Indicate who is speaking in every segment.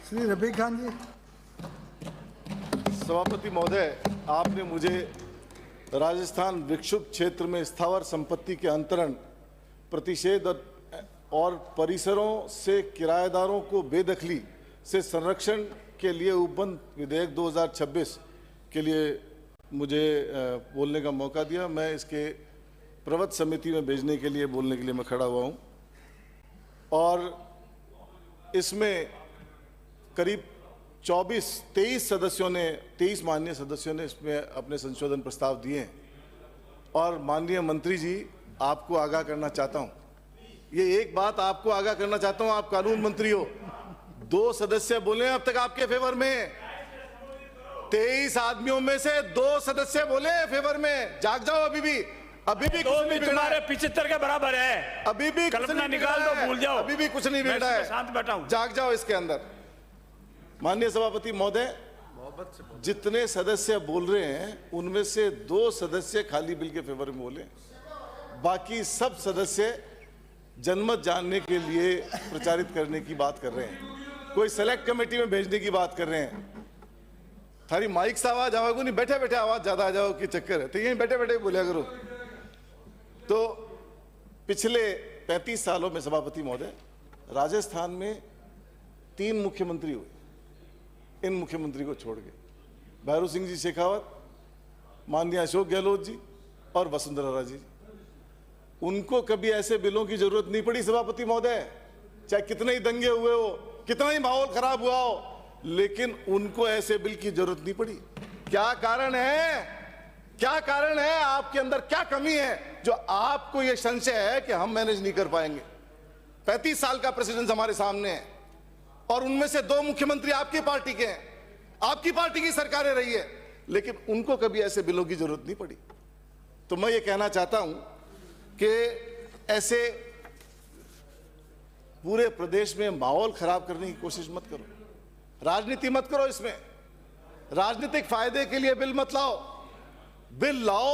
Speaker 1: श्री रफीक खान जी।
Speaker 2: सभापति महोदय, आपने मुझे राजस्थान विक्षुब्ध क्षेत्र में स्थावर संपत्ति के अंतरण, प्रतिषेध और परिसरों से किराएदारों को बेदखली से संरक्षण के लिए उपबंध विधेयक 2026 के लिए मुझे बोलने का मौका दिया। मैं इसके प्रवत समिति में भेजने के लिए बोलने के लिए मैं खड़ा हुआ हूं और इसमें करीब 23 सदस्यों ने 23 माननीय सदस्यों ने इसमें अपने संशोधन प्रस्ताव दिए हैं। और माननीय मंत्री जी, आपको आगाह करना चाहता हूं, ये एक बात आपको आगाह करना चाहता हूं, आप कानून मंत्री हो, 2 सदस्य बोले अब तक आपके फेवर में, 23 आदमियों में से 2 सदस्य बोले फेवर में। जाग जाओ, अभी भी कुछ नहीं बिगड़ा है,
Speaker 3: 75 के बराबर है,
Speaker 2: अभी भी
Speaker 3: कल्पना निकाल दो, भूल जाओ,
Speaker 2: अभी भी कुछ नहीं बिगड़ा है,
Speaker 3: शांत बैठा हूं।
Speaker 2: जाग जाओ इसके अंदर। माननीय सभापति महोदय, जितने सदस्य बोल रहे हैं उनमें से 2 सदस्य खाली बिल के फेवर में बोले, बाकी सब सदस्य जनमत जानने के लिए प्रचारित करने की बात कर रहे हैं, कोई सेलेक्ट कमेटी में भेजने की बात कर रहे हैं। थारी माइक से आवाज आवागो नहीं, बैठे बैठे आवाज ज्यादा आ जाओ कि चक्कर है, तो यहीं बैठे बैठे बोलिया करो। तो पिछले 35 सालों में सभापति महोदय, राजस्थान में 3 मुख्यमंत्री हुए, इन मुख्यमंत्री को छोड़ के भैरू सिंह जी शेखावत, माननीय अशोक गहलोत जी और वसुंधरा राजे जी। उनको कभी ऐसे बिलों की जरूरत नहीं पड़ी सभापति महोदय, चाहे कितने ही दंगे हुए हो, कितना ही माहौल खराब हुआ हो, लेकिन उनको ऐसे बिल की जरूरत नहीं पड़ी। क्या कारण है? क्या कारण है? आपके अंदर क्या कमी है जो आपको यह संशय है कि हम मैनेज नहीं कर पाएंगे? 35 साल का प्रेसिडेंस हमारे सामने है और उनमें से 2 मुख्यमंत्री आपकी पार्टी के हैं, आपकी पार्टी की सरकारें रही है, लेकिन उनको कभी ऐसे बिलों की जरूरत नहीं पड़ी। तो मैं ये कहना चाहता हूं कि ऐसे पूरे प्रदेश में माहौल खराब करने की कोशिश मत करो, राजनीति मत करो, इसमें राजनीतिक फायदे के लिए बिल मत लाओ। बिल लाओ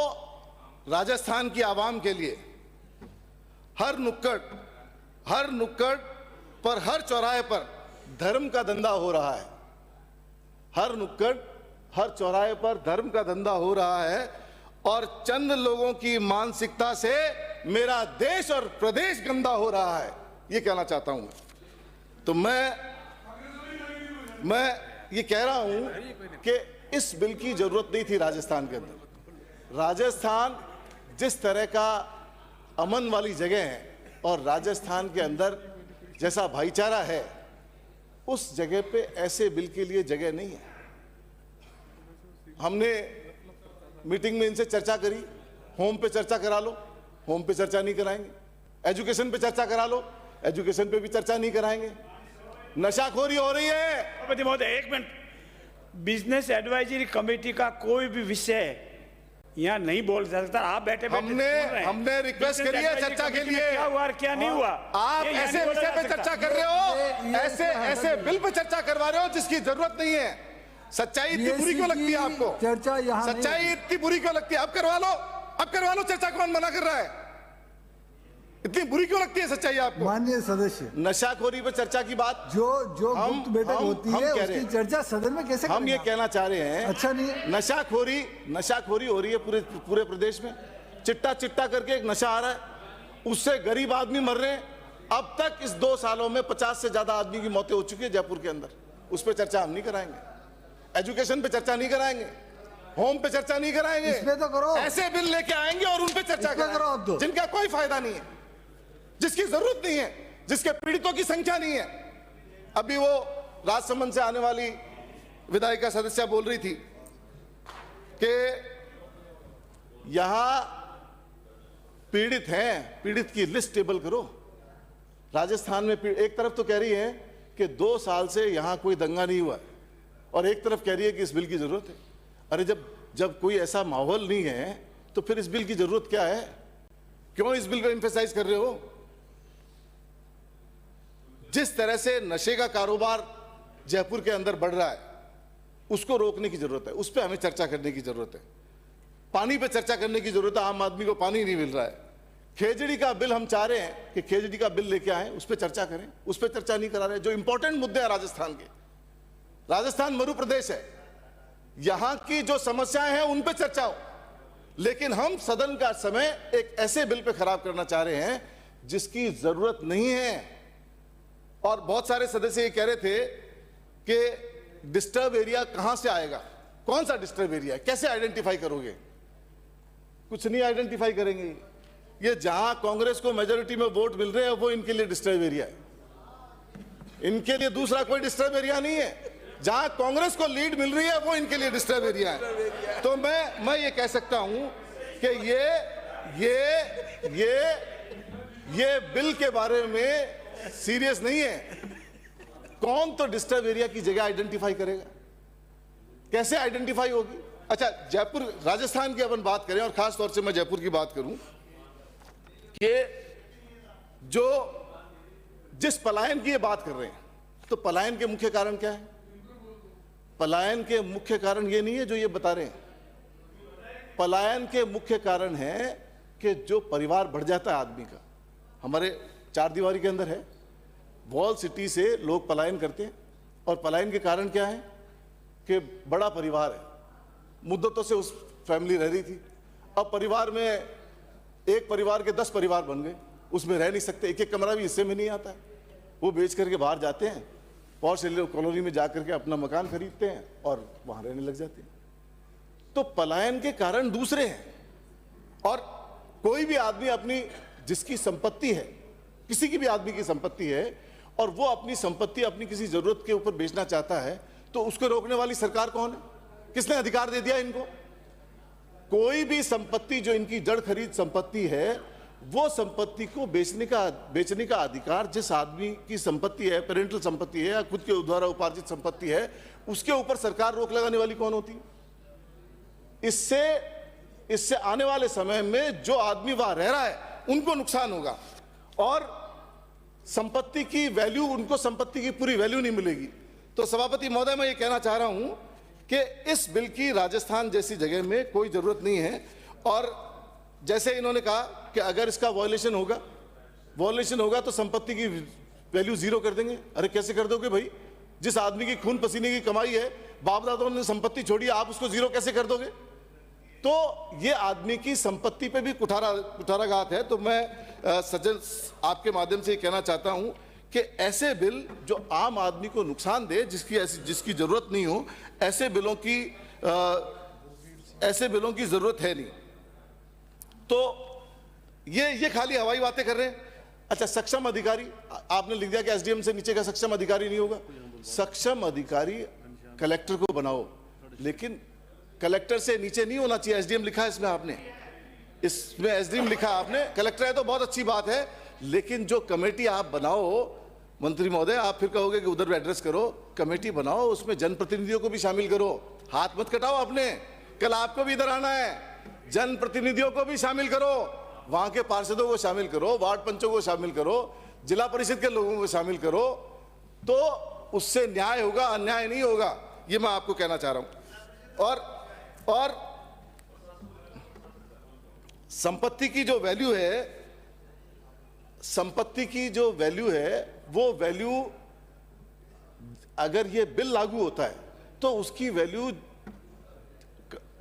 Speaker 2: राजस्थान की आवाम के लिए। हर नुक्कड़ पर, हर चौराहे पर धर्म का धंधा हो रहा है, हर नुक्कड़ हर चौराहे पर धर्म का धंधा हो रहा है और चंद लोगों की मानसिकता से मेरा देश और प्रदेश गंदा हो रहा है, ये कहना चाहता हूं। तो मैं ये कह रहा हूं कि इस बिल की जरूरत नहीं थी राजस्थान के अंदर। राजस्थान जिस तरह का अमन वाली जगह है और राजस्थान के अंदर जैसा भाईचारा है, उस जगह पे ऐसे बिल के लिए जगह नहीं है। हमने मीटिंग में इनसे चर्चा करी, होम पे चर्चा करा लो, होम पे चर्चा नहीं कराएंगे। एजुकेशन पे चर्चा करा लो, एजुकेशन पे भी चर्चा नहीं कराएंगे। नशाखोरी हो रही है।
Speaker 3: सभापति महोदय, 1 मिनट, बिजनेस एडवाइजरी कमेटी का कोई भी विषय यहाँ नहीं बोल सकता। आप बैठे
Speaker 2: हमने रिक्वेस्ट करी है चर्चा के लिए,
Speaker 3: क्या हुआ क्या नहीं हुआ।
Speaker 2: आप ऐसे विषय पे चर्चा कर रहे हो, ऐसे बिल पे चर्चा करवा रहे हो जिसकी जरूरत नहीं है। सच्चाई इतनी बुरी क्यों लगती है आपको?
Speaker 1: चर्चा यहाँ
Speaker 2: सच्चाई इतनी बुरी क्यों लगती है? अब करवा लो चर्चा, कौन मना कर रहा है? इतनी बुरी क्यों लगती है सच्चाई आपको?
Speaker 1: माननीय सदस्य,
Speaker 2: नशाखोरी पर चर्चा की बात
Speaker 1: जो गुप्त बैठक होती है उसकी चर्चा सदन में कैसे
Speaker 2: हम ये कहना चाह रहे हैं,
Speaker 1: अच्छा नहीं है?
Speaker 2: नशाखोरी हो रही है पूरे प्रदेश में। चिट्टा करके एक नशा आ रहा है, उससे गरीब आदमी मर रहे हैं। अब तक इस 2 सालों में 50 से ज्यादा आदमी की मौतें हो चुकी है जयपुर के अंदर। उस पर चर्चा हम नहीं कराएंगे, एजुकेशन पे चर्चा नहीं कराएंगे, होम पे चर्चा नहीं कराएंगे।
Speaker 1: इस पे तो करो,
Speaker 2: ऐसे बिल लेके आएंगे और उन पे चर्चा करो जिनका कोई फायदा नहीं है, जिसकी जरूरत नहीं है, जिसके पीड़ितों की संख्या नहीं है। अभी वो राजसमंद से आने वाली विधायिका सदस्य बोल रही थी कि यहां पीड़ित हैं, पीड़ित की लिस्ट टेबल करो। राजस्थान में एक तरफ तो कह रही है कि 2 साल से यहां कोई दंगा नहीं हुआ है और एक तरफ कह रही है कि इस बिल की जरूरत है। अरे जब कोई ऐसा माहौल नहीं है तो फिर इस बिल की जरूरत क्या है? क्यों इस बिल पे एम्फेसाइज कर रहे हो? जिस तरह से नशे का कारोबार जयपुर के अंदर बढ़ रहा है, उसको रोकने की जरूरत है, उस पर हमें चर्चा करने की जरूरत है। पानी पे चर्चा करने की जरूरत है, आम आदमी को पानी नहीं मिल रहा है। खेजड़ी का बिल हम चाह रहे हैं कि खेजड़ी का बिल लेके आए, उस पर चर्चा करें, उस पर चर्चा नहीं करा रहे। जो इंपॉर्टेंट मुद्दे हैं राजस्थान के, राजस्थान मरु प्रदेश है, यहां की जो समस्याएं हैं उन पे चर्चा हो, लेकिन हम सदन का समय एक ऐसे बिल पे खराब करना चाह रहे हैं जिसकी जरूरत नहीं है। और बहुत सारे सदस्य ये कह रहे थे कि डिस्टर्ब एरिया कहां से आएगा, कौन सा डिस्टर्ब एरिया, कैसे आइडेंटिफाई करोगे? कुछ नहीं आइडेंटिफाई करेंगे। ये जहां कांग्रेस को मेजोरिटी में वोट मिल रहे हैं वो इनके लिए डिस्टर्ब एरिया है, इनके लिए दूसरा कोई डिस्टर्ब एरिया नहीं है। जहां कांग्रेस को लीड मिल रही है वो इनके लिए डिस्टर्ब एरिया है। तो मैं ये कह सकता हूं कि ये बिल के बारे में सीरियस नहीं है। कौन तो डिस्टर्ब एरिया की जगह आइडेंटिफाई करेगा, कैसे आइडेंटिफाई होगी? अच्छा, जयपुर राजस्थान की अपन बात करें और खास तौर से मैं जयपुर की बात करूं कि जो जिस पलायन की ये बात कर रहे हैं, तो पलायन के मुख्य कारण क्या है? पलायन के मुख्य कारण ये नहीं है जो ये बता रहे हैं। पलायन के मुख्य कारण है कि जो परिवार बढ़ जाता है आदमी का, हमारे चार दीवारी के अंदर है, वॉल सिटी से लोग पलायन करते हैं। और पलायन के कारण क्या है कि बड़ा परिवार है, मुद्दतों से उस फैमिली रह रही थी, अब परिवार में एक परिवार के 10 परिवार बन गए, उसमें रह नहीं सकते, एक एक कमरा भी हिस्से में नहीं आता है, वो बेच करके बाहर जाते हैं, पॉश कॉलोनी में जाकर के अपना मकान खरीदते हैं और वहां रहने लग जाते हैं। तो पलायन के कारण दूसरे हैं। और कोई भी आदमी अपनी जिसकी संपत्ति है, किसी की भी आदमी की संपत्ति है और वो अपनी संपत्ति अपनी किसी जरूरत के ऊपर बेचना चाहता है, तो उसको रोकने वाली सरकार कौन है? किसने अधिकार दे दिया इनको? कोई भी संपत्ति जो इनकी जड़ खरीद संपत्ति है, वो संपत्ति को बेचने का अधिकार जिस आदमी की संपत्ति है, पेरेंटल संपत्ति है या खुद के द्वारा उपार्जित संपत्ति है, उसके ऊपर सरकार रोक लगाने वाली कौन होती? इससे आने वाले समय में जो आदमी वहां रह रहा है उनको नुकसान होगा और संपत्ति की वैल्यू, उनको संपत्ति की पूरी वैल्यू नहीं मिलेगी। तो सभापति महोदय, मैं ये कहना चाह रहा हूं कि इस बिल की राजस्थान जैसी जगह में कोई जरूरत नहीं है। और जैसे इन्होंने कहा कि अगर इसका वॉयलेशन होगा तो संपत्ति की वैल्यू जीरो कर देंगे। अरे कैसे कर दोगे भाई? जिस आदमी की खून पसीने की कमाई है, बाप दादाओं ने संपत्ति छोड़ी, आप उसको जीरो कैसे कर दोगे? तो ये आदमी की संपत्ति पे भी कुठाराघात है। तो मैं सज्जन आपके माध्यम से ये कहना चाहता हूं कि ऐसे बिल जो आम आदमी को नुकसान दे, जिसकी जरूरत नहीं हो, ऐसे बिलों की जरूरत है नहीं। तो ये खाली हवाई बातें कर रहे हैं। अच्छा, सक्षम अधिकारी, आपने लिख दिया कि एसडीएम से नीचे का सक्षम अधिकारी नहीं होगा। सक्षम अधिकारी कलेक्टर को बनाओ, लेकिन कलेक्टर से नीचे नहीं होना चाहिए। एसडीएम लिखा है इसमें एसडीएम लिखा आपने, कलेक्टर है तो बहुत अच्छी बात है, लेकिन जो कमेटी आप बनाओ, मंत्री महोदय आप फिर कहोगे कि उधर एड्रेस करो, कमेटी बनाओ, उसमें जनप्रतिनिधियों को भी शामिल करो। हाथ मत कटाओ अपने, कल आपको भी इधर आना है। जनप्रतिनिधियों को भी शामिल करो, वहां के पार्षदों को शामिल करो, वार्ड पंचों को शामिल करो, जिला परिषद के लोगों को शामिल करो, तो उससे न्याय होगा, अन्याय नहीं होगा। ये मैं आपको कहना चाह रहा हूं। और संपत्ति की जो वैल्यू है, वो वैल्यू अगर ये बिल लागू होता है तो उसकी वैल्यू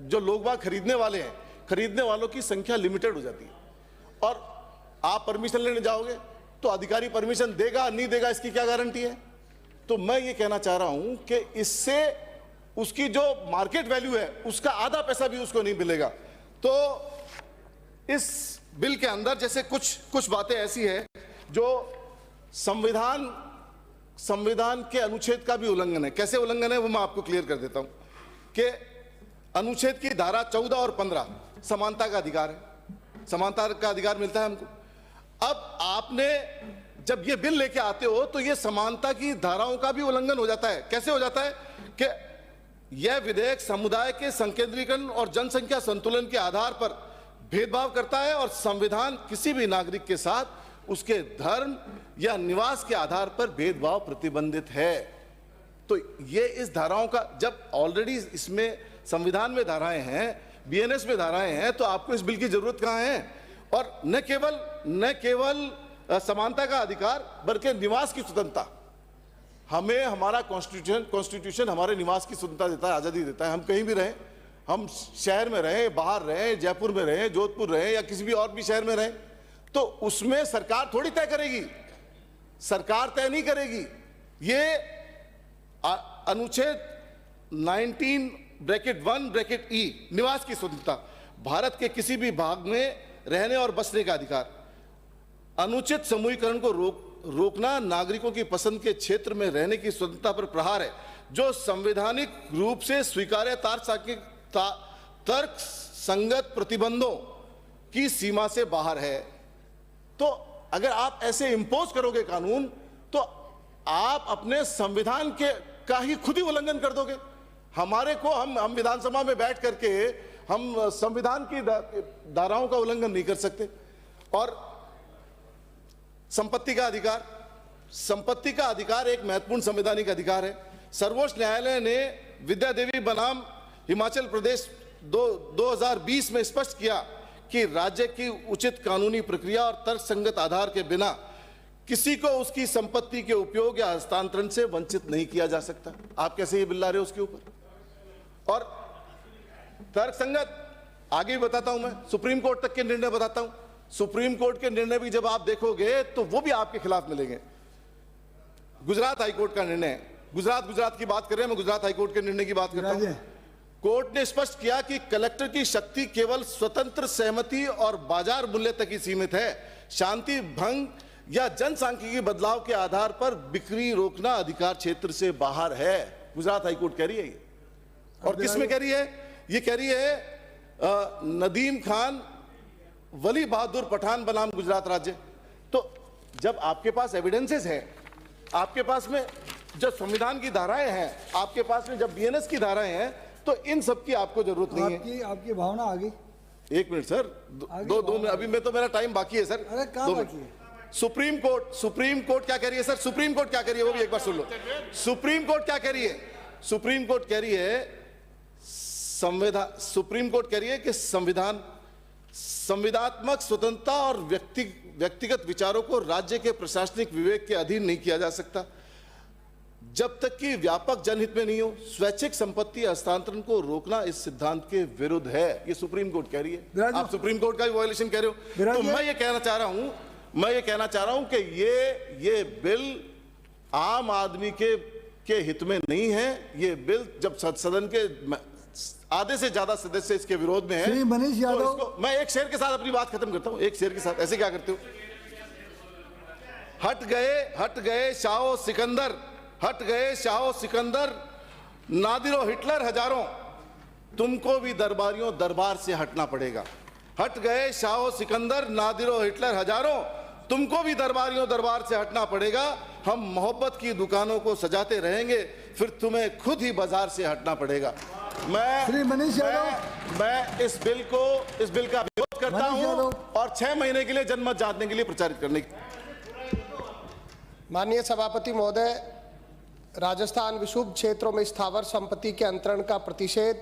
Speaker 2: जो लोग बाग खरीदने वाले हैं, खरीदने वालों की संख्या लिमिटेड हो जाती है। और आप परमिशन लेने जाओगे तो अधिकारी परमिशन देगा नहीं देगा, इसकी क्या गारंटी है? तो मैं ये कहना चाह रहा हूं कि इससे उसकी जो मार्केट वैल्यू है उसका आधा पैसा भी उसको नहीं मिलेगा। तो इस बिल के अंदर जैसे कुछ बातें ऐसी है जो संविधान के अनुच्छेद का भी उल्लंघन है। कैसे उल्लंघन है वो मैं आपको क्लियर कर देता हूं कि अनुच्छेद की धारा 14 और 15 समानता का अधिकार है, समानता का अधिकार मिलता है हमको। अब आपने जब ये बिल लेके आते हो तो ये समानता की धाराओं का भी उल्लंघन हो जाता है। कैसे हो जाता है कि यह विधेयक समुदाय के संकेंद्रीकरण और जनसंख्या संतुलन के आधार पर भेदभाव करता है और संविधान किसी भी नागरिक के साथ उसके धर्म या निवास के आधार पर भेदभाव प्रतिबंधित है। तो ये इस धाराओं का, जब ऑलरेडी इसमें संविधान में धाराएं हैं, बीएनएस में धाराएं हैं, तो आपको इस बिल की जरूरत कहां है? और न केवल समानता का अधिकार बल्कि निवास की स्वतंत्रता, हमें हमारा कॉन्स्टिट्यूशन हमारे निवास की स्वतंत्रता देता है, आज़ादी देता है। हम कहीं भी रहें, हम शहर में रहें, बाहर रहें, जयपुर में रहें, जोधपुर रहें या किसी भी और भी शहर में रहें, तो उसमें सरकार थोड़ी तय करेगी, सरकार तय नहीं करेगी। ये अनुच्छेद 19(1)(e) निवास की स्वतंत्रता, भारत के किसी भी भाग में रहने और बसने का अधिकार, अनुचित समूहीकरण को रोकना नागरिकों की पसंद के क्षेत्र में रहने की स्वतंत्रता पर प्रहार है, जो संवैधानिक रूप से स्वीकार्य तर्क संगत प्रतिबंधों की सीमा से बाहर है। तो अगर आप ऐसे इंपोज करोगे कानून, तो आप अपने संविधान का ही खुद ही उल्लंघन कर दोगे। हमारे को हम विधानसभा में बैठ करके हम संविधान की धाराओं का उल्लंघन नहीं कर सकते। और संपत्ति का अधिकार एक महत्वपूर्ण संवैधानिक अधिकार है। सर्वोच्च न्यायालय ने विद्या देवी बनाम हिमाचल प्रदेश 2020 में स्पष्ट किया कि राज्य की उचित कानूनी प्रक्रिया और तर्कसंगत आधार के बिना किसी को उसकी संपत्ति के उपयोग या हस्तांतरण से वंचित नहीं किया जा सकता। आप कैसे ये बिल ला रहे हो उसके ऊपर? और तर्कसंगत आगे भी बताता हूं, मैं सुप्रीम कोर्ट तक के निर्णय बताता हूं। सुप्रीम कोर्ट के निर्णय भी जब आप देखोगे तो वो भी आपके खिलाफ मिलेंगे। गुजरात हाईकोर्ट का निर्णय, गुजरात की बात कर रहे हैं, मैं गुजरात हाईकोर्ट के निर्णय की बात करता हूं। कोर्ट ने स्पष्ट किया कि कलेक्टर की शक्ति केवल स्वतंत्र सहमति और बाजार मूल्य तक ही सीमित है। शांति भंग या जनसांख्यिकी बदलाव के आधार पर बिक्री रोकना अधिकार क्षेत्र से बाहर है। गुजरात हाईकोर्ट कह रही है ये। और किस में कह रही है? ये कह रही है नदीम खान वली बहादुर पठान बनाम गुजरात राज्य। तो जब आपके पास एविडेंसेस है, आपके पास में जो संविधान की धाराएं हैं, आपके पास में जब बीएनएस की धाराएं हैं, तो इन सब की आपको जरूरत नहीं है।
Speaker 1: आपकी भावना आ गई।
Speaker 2: एक मिनट सर, दो मिनट, अभी तो मेरा टाइम बाकी है सर।
Speaker 1: अरे कहाँ बाकी है? सुप्रीम
Speaker 2: कोर्ट क्या कह रही है सर? सुप्रीम कोर्ट क्या कह रही है वो भी एक बार सुन लो। सुप्रीम कोर्ट क्या कह रही है? सुप्रीम कोर्ट कह रही है कि संविधात्मक स्वतंत्रता और व्यक्तिगत विचारों को राज्य के प्रशासनिक विवेक के अधीन नहीं किया जा सकता जब तक कि व्यापक जनहित में नहीं हो। स्वैच्छिक संपत्ति हस्तांतरण को रोकना इस सिद्धांत के विरुद्ध है। ये सुप्रीम कोर्ट कह रही है। आप सुप्रीम कोर्ट का भी वायलेशन कह रहे हो। तो मैं ये कहना चाह रहा हूं कि ये बिल आम आदमी के हित में नहीं है। ये बिल जब सदन के आधे से ज्यादा सदस्य इसके विरोध में है,
Speaker 1: मनीष यादव,
Speaker 2: तो मैं एक शेर के साथ अपनी बात खत्म करता हूं। एक शेर के साथ ऐसे क्या करते हो? हट गए शाहो सिकंदर, नादिरो हिटलर हजारों, तुमको भी दरबारियों दरबार से हटना पड़ेगा। हट गए शाहो सिकंदर, नादिरो हिटलर हजारों, तुमको भी दरबारियों दरबार से हटना पड़ेगा। हम मोहब्बत की दुकानों को सजाते रहेंगे, फिर तुम्हें खुद ही बाजार से हटना पड़ेगा। मैं इस बिल का विरोध करता हूं और 6 महीने के लिए जनमत जानने के लिए प्रचारित करने की।
Speaker 4: माननीय सभापति महोदय, राजस्थान विक्षुब्ध क्षेत्रों में स्थावर संपत्ति के अंतरण का प्रतिषेध